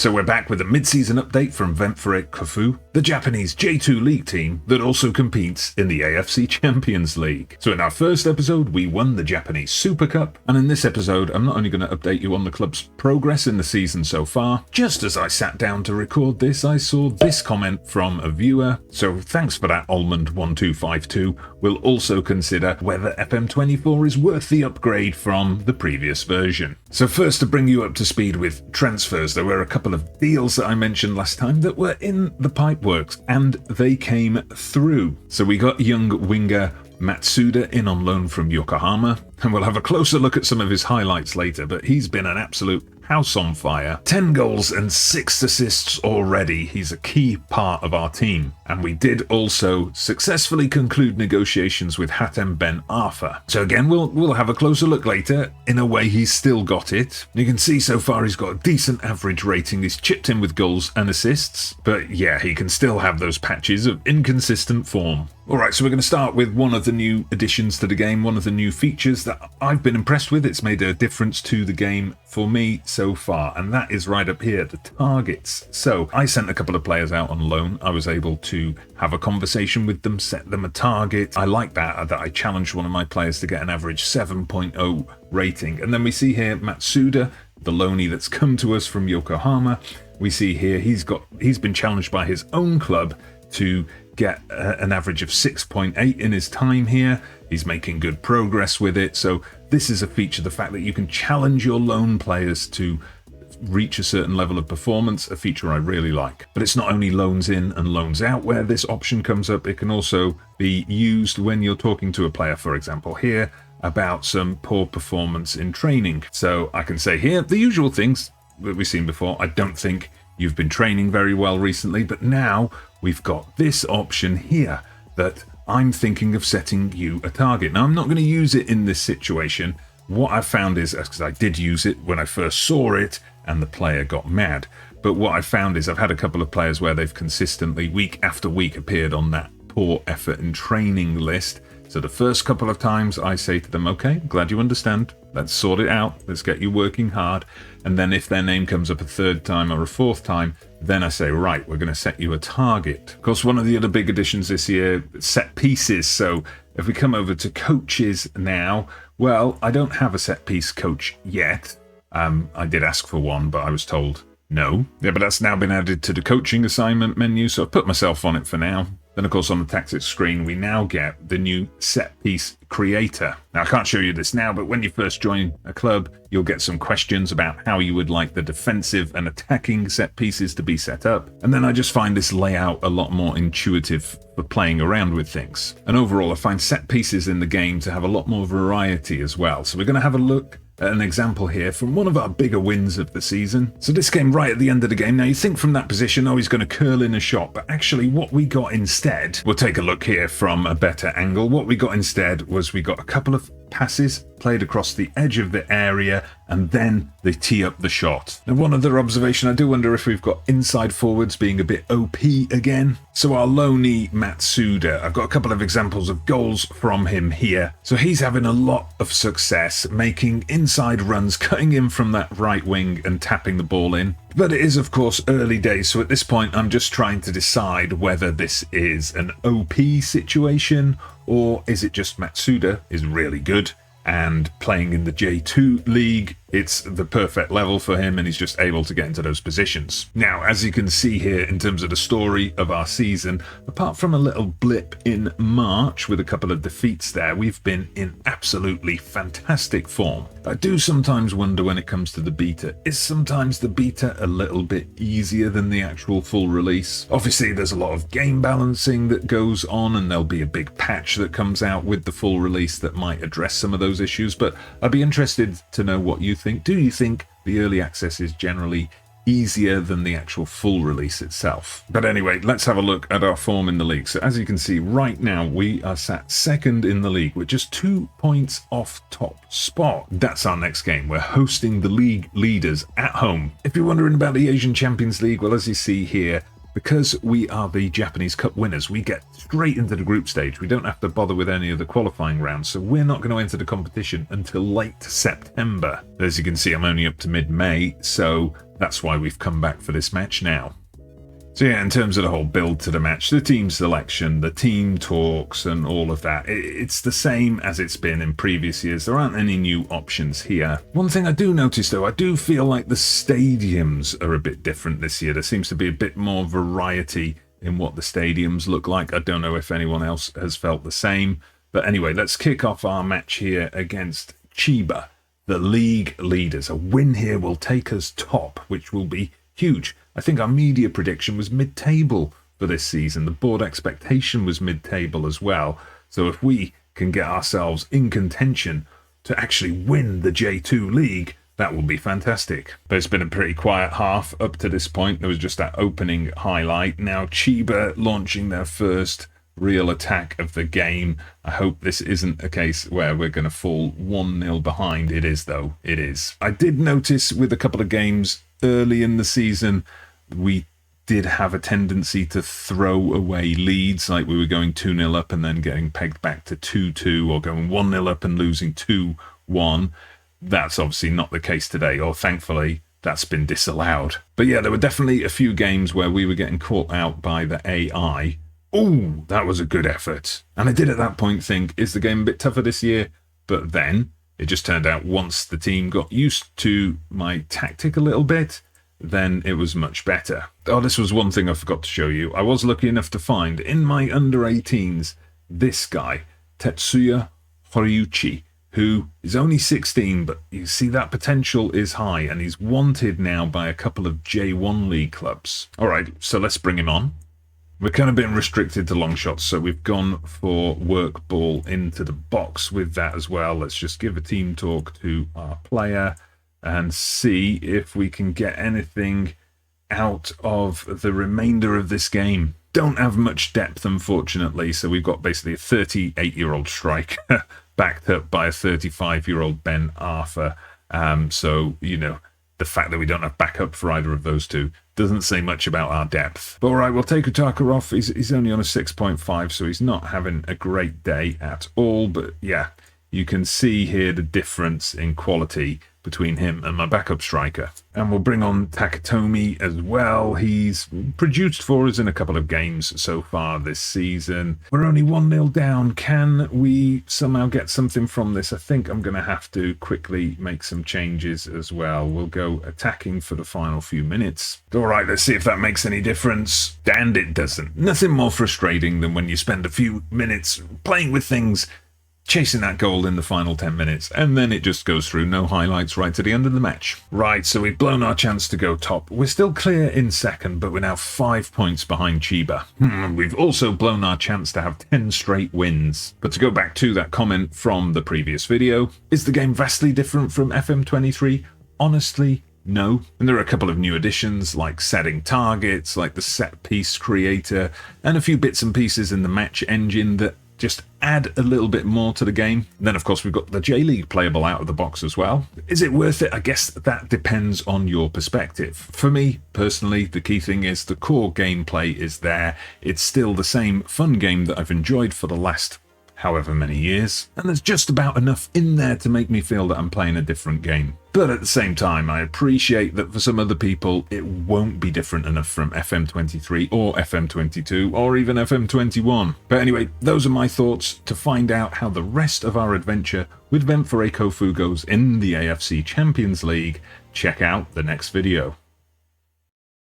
So we're back with a mid-season update from Ventforet Kofu, the Japanese J2 League team that also competes in the AFC Champions League. So in our first episode, we won the Japanese Super Cup, and in this episode, I'm not only going to update you on the club's progress in the season so far, just as I sat down to record this, I saw this comment from a viewer, so thanks for that Almond1252. We'll also consider whether FM24 is worth the upgrade from the previous version. So first, to bring you up to speed with transfers, there were a couple of deals that I mentioned last time that were in the pipeworks, and they came through. So we got young winger Matsuda in on loan from Yokohama, and we'll have a closer look at some of his highlights later, but he's been an absolute house on fire. 10 goals and 6 assists already. He's a key part of our team. And we did also successfully conclude negotiations with Hatem Ben Arfa. So again, we'll have a closer look later. In a way, he's still got it. You can see so far he's got a decent average rating. He's chipped in with goals and assists. But yeah, he can still have those patches of inconsistent form. Alright, so we're going to start with one of the new additions to the game, one of the new features that I've been impressed with. It's made a difference to the game for me so far, and that is right up here, the targets. So I sent a couple of players out on loan. I was able to have a conversation with them, set them a target. I like that I challenged one of my players to get an average 7.0 rating. And then we see here Matsuda, the loanee that's come to us from Yokohama. We see here he's been challenged by his own club to get an average of 6.8 in his time here. He's making good progress with it. So this is a feature, the fact that you can challenge your loan players to reach a certain level of performance, a feature I really like. But it's not only loans in and loans out where this option comes up, it can also be used when you're talking to a player, for example here, about some poor performance in training. So I can say here, the usual things that we've seen before. I don't think you've been training very well recently, but now we've got this option here that I'm thinking of setting you a target. Now, I'm not going to use it in this situation. What I've found is, because I did use it when I first saw it and the player got mad, but what I've found is I've had a couple of players where they've consistently, week after week, appeared on that poor effort and training list. So the first couple of times I say to them, okay, glad you understand. Let's sort it out. Let's get you working hard. And then if their name comes up a third time or a fourth time, then I say, right, we're going to set you a target. Of course, one of the other big additions this year, set pieces. So if we come over to coaches now, well, I don't have a set piece coach yet. I did ask for one, but I was told no. Yeah, but that's now been added to the coaching assignment menu, so I've put myself on it for now. Then, of course, on the tactics screen, we now get the new Setpiece Creator. Now, I can't show you this now, but when you first join a club, you'll get some questions about how you would like the defensive and attacking set pieces to be set up. And then I just find this layout a lot more intuitive for playing around with things. And overall, I find set pieces in the game to have a lot more variety as well. So we're going to have a look at an example here from one of our bigger wins of the season. So this came right at the end of the game. Now you think from that position, oh, he's going to curl in a shot, but actually what we got instead, we'll take a look here from a better angle. What we got instead was we got a couple of passes played across the edge of the area, and then they tee up the shot. Now, one other observation, I do wonder if we've got inside forwards being a bit OP again. So our loanee Matsuda, I've got a couple of examples of goals from him here. So he's having a lot of success making inside runs, cutting in from that right wing and tapping the ball in. But it is, of course, early days, so at this point I'm just trying to decide whether this is an OP situation or is it just Matsuda is really good and playing in the J2 league, it's the perfect level for him and he's just able to get into those positions. Now, as you can see here in terms of the story of our season, apart from a little blip in March with a couple of defeats there, we've been in absolutely fantastic form. I do sometimes wonder when it comes to the beta, is sometimes the beta a little bit easier than the actual full release? Obviously, there's a lot of game balancing that goes on and there'll be a big patch that comes out with the full release that might address some of those issues, but I'd be interested to know what you think. Do you think the early access is generally easier than the actual full release itself? But anyway, let's have a look at our form in the league. So as you can see right now, we are sat second in the league with just 2 points off top spot. That's our next game. We're hosting the league leaders at home. If you're wondering about the Asian Champions League, well, as you see here, because we are the Japanese Cup winners, we get straight into the group stage. We don't have to bother with any of the qualifying rounds, so we're not going to enter the competition until late September. As you can see, I'm only up to mid-May, so that's why we've come back for this match now. So yeah, in terms of the whole build to the match, the team selection, the team talks and all of that, it's the same as it's been in previous years. There aren't any new options here. One thing I do notice though, I do feel like the stadiums are a bit different this year. There seems to be a bit more variety in what the stadiums look like. I don't know if anyone else has felt the same. But anyway, let's kick off our match here against Chiba, the league leaders. A win here will take us top, which will be huge. I think our media prediction was mid-table for this season. The board expectation was mid-table as well. So if we can get ourselves in contention to actually win the J2 league, that will be fantastic. But it's been a pretty quiet half up to this point. There was just that opening highlight. Now Chiba launching their first real attack of the game. I hope this isn't a case where we're going to fall 1-0 behind. It is though. It is. I did notice with a couple of games early in the season, we did have a tendency to throw away leads, like we were going 2-0 up and then getting pegged back to 2-2, or going 1-0 up and losing 2-1. That's obviously not the case today, or thankfully that's been disallowed. But yeah, there were definitely a few games where we were getting caught out by the AI. Ooh, that was a good effort. And I did at that point think, is the game a bit tougher this year? But then it just turned out once the team got used to my tactic a little bit, then it was much better. Oh, this was one thing I forgot to show you. I was lucky enough to find in my under-18s this guy, Tetsuya Huchi, who is only 16, but you see that potential is high, and he's wanted now by a couple of J1 league clubs. All right, so let's bring him on. We're kind of been restricted to long shots, so we've gone for work ball into the box with that as well. Let's just give a team talk to our player and see if we can get anything out of the remainder of this game. Don't have much depth, unfortunately, so we've got basically a 38-year-old striker backed up by a 35-year-old Ben Arfa. So, you know, the fact that we don't have backup for either of those two doesn't say much about our depth. But all right, we'll take Utaka off. He's only on a 6.5, so he's not having a great day at all. But yeah, you can see here the difference in quality between him and my backup striker. And we'll bring on Takatomi as well. He's produced for us in a couple of games so far this season. We're only 1-0 down. Can we somehow get something from this? I think I'm going to have to quickly make some changes as well. We'll go attacking for the final few minutes. All right, let's see if that makes any difference. And it doesn't. Nothing more frustrating than when you spend a few minutes playing with things, chasing that goal in the final 10 minutes, and then it just goes through, no highlights right to the end of the match. Right, so we've blown our chance to go top. We're still clear in second, but we're now 5 points behind Chiba. We've also blown our chance to have 10 straight wins. But to go back to that comment from the previous video, is the game vastly different from FM23? Honestly, no. And there are a couple of new additions, like setting targets, like the Setpiece Creator, and a few bits and pieces in the match engine that just add a little bit more to the game. And then, of course, we've got the J-League playable out of the box as well. Is it worth it? I guess that depends on your perspective. For me, personally, the key thing is the core gameplay is there. It's still the same fun game that I've enjoyed for the last however many years, and there's just about enough in there to make me feel that I'm playing a different game. But at the same time, I appreciate that for some other people, it won't be different enough from FM23 or FM22 or even FM21. But anyway, those are my thoughts. To find out how the rest of our adventure with Ventforet Kofu goes in the AFC Champions League, check out the next video.